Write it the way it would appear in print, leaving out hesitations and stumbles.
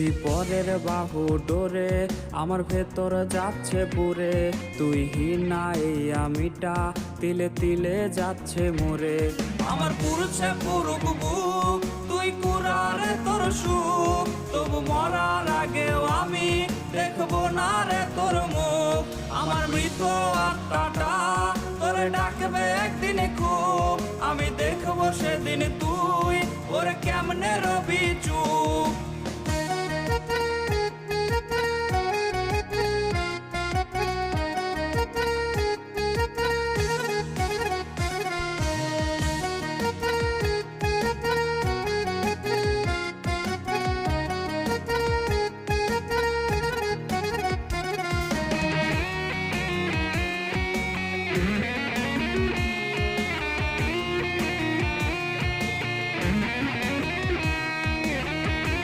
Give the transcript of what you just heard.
তুই পরের বাহু ডোরে আমার ভেতর যাচ্ছে পুরে, তুই হিনা এই আমিটা তিলে তিলে যাচ্ছে মোরে। আমার পুরুষে পুরুক বুক, তুই কুরারে তোর সুখ, তবু মরার আগেও আমি দেখবো না রে তোর মুখ। আমার মৃত আত্মাটা তোরে ডাকবে একদিন খুব, আমি দেখবো সেদিন তুই ওরে কেমনে রবি চুপ।